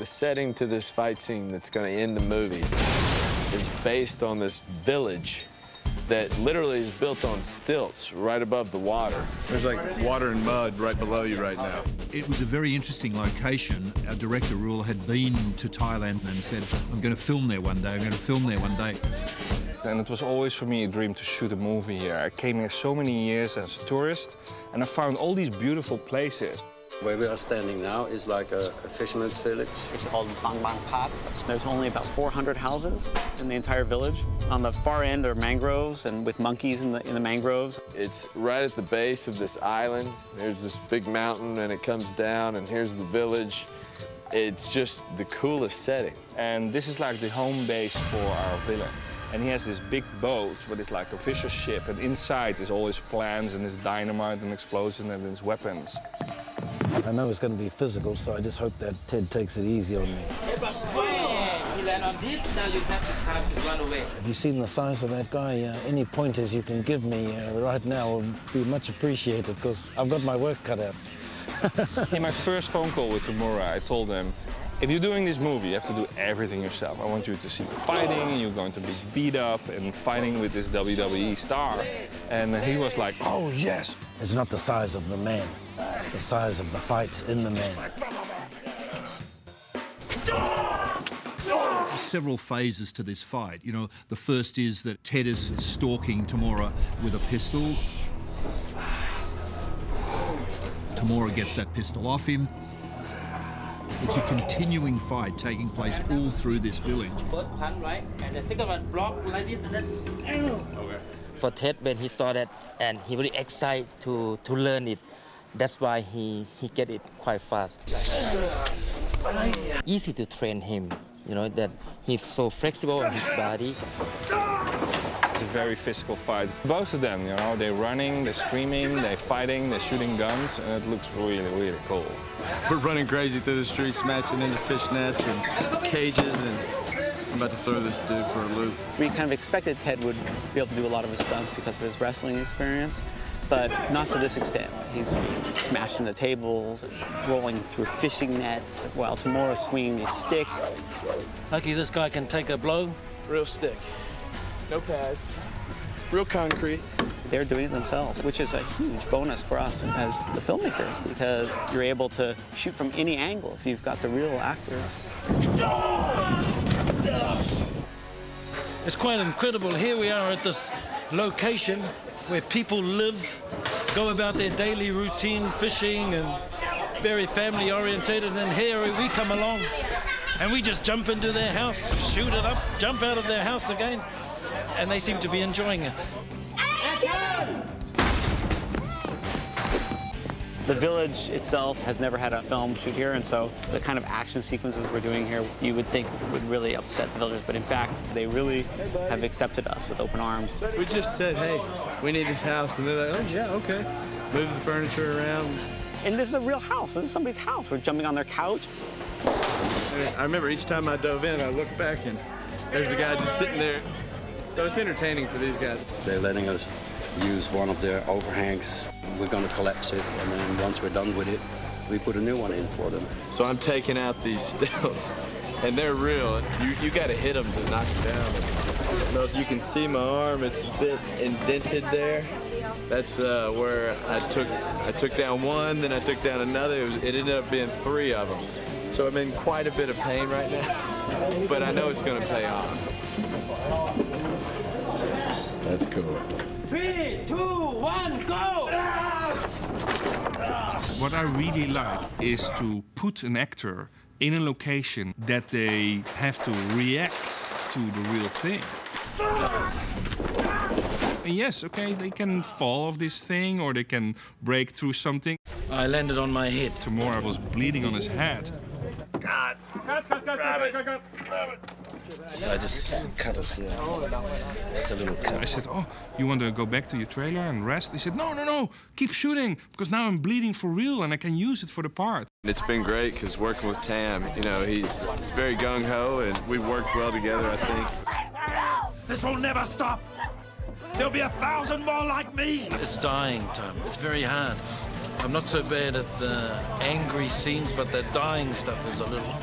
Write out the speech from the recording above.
The setting to this fight scene that's going to end the movie is based on this village that literally is built on stilts right above the water. There's like water and mud right below you right now. It was a very interesting location. Our director, Rule, had been to Thailand and said, I'm going to film there one day, I'm going to film there one day. And it was always for me a dream to shoot a movie here. I came here so many years as a tourist, and I found all these beautiful places. Where we are standing now is like a fisherman's village. It's called Bang Bang Pat. There's only about 400 houses in the entire village. On the far end are mangroves and with monkeys in the mangroves. It's right at the base of this island. There's this big mountain and it comes down and here's the village. It's just the coolest setting. And this is like the home base for our villain. And he has this big boat, but it's like a fisher's ship, and inside is all his plans and his dynamite and explosions and his weapons. I know it's going to be physical, so I just hope that Ted takes it easy on me. You land on this, now you have the time to run away. Have you seen the size of that guy? Any pointers you can give me right now would be much appreciated, because I've got my work cut out. In my first phone call with Tamura, I told them, if you're doing this movie, you have to do everything yourself. I want you to see fighting, and you're going to be beat up and fighting with this WWE star. And he was like, oh, yes. It's not the size of the man. It's the size of the fight in the man. There's several phases to this fight. You know, the first is that Ted is stalking Tamura with a pistol. Tamura gets that pistol off him. It's a continuing fight taking place all through this village. First punch, right? And the second one block like this and then... Okay. For Ted, when he saw that, and he really excited to learn it, that's why he get it quite fast. Easy to train him, you know, that he's so flexible in his body. It's a very physical fight. Both of them, you know, they're running, they're screaming, they're fighting, they're shooting guns, and it looks really, really cool. We're running crazy through the streets, smashing into fish nets and cages, and I'm about to throw this dude for a loop. We kind of expected Ted would be able to do a lot of his stunts because of his wrestling experience, but not to this extent. He's smashing the tables, rolling through fishing nets, while Tamura's swinging his sticks. Lucky this guy can take a blow. Real stick, no pads, real concrete. They're doing it themselves, which is a huge bonus for us as the filmmakers, because you're able to shoot from any angle if you've got the real actors. It's quite incredible. Here we are at this location where people live, go about their daily routine, fishing and very family orientated, and then here we come along and we just jump into their house, shoot it up, jump out of their house again, and they seem to be enjoying it. The village itself has never had a film shoot here, and so the kind of action sequences we're doing here, you would think would really upset the villagers, but in fact, they really have accepted us with open arms. We just said, hey, we need this house, and they're like, oh, yeah, okay. Move the furniture around. And this is a real house. This is somebody's house. We're jumping on their couch. I remember each time I dove in, I looked back, and there's a guy just sitting there. So it's entertaining for these guys. They're letting us use one of their overhangs. We're going to collapse it, and then once we're done with it, we put a new one in for them. So I'm taking out these stilts, and they're real. You got to hit them to knock them down. I don't know if you can see my arm. It's a bit indented there. That's where I took down one, then I took down another. It ended up being 3 of them. So I'm in quite a bit of pain right now, but I know it's going to pay off. That's cool. 3, 2, 1, go! What I really like is to put an actor in a location that they have to react to the real thing. And yes, okay, they can fall off this thing or they can break through something. I landed on my head. Tamura was bleeding on his head. God! I just cut it here. It's a little cut. I said, oh, you want to go back to your trailer and rest? He said, no, no, no, keep shooting, because now I'm bleeding for real and I can use it for the part. It's been great because working with Tam, you know, he's very gung-ho and we've worked well together, I think. This will never stop. There'll be 1,000 more like me. It's dying, Tom. It's very hard. I'm not so bad at the angry scenes, but the dying stuff is a little...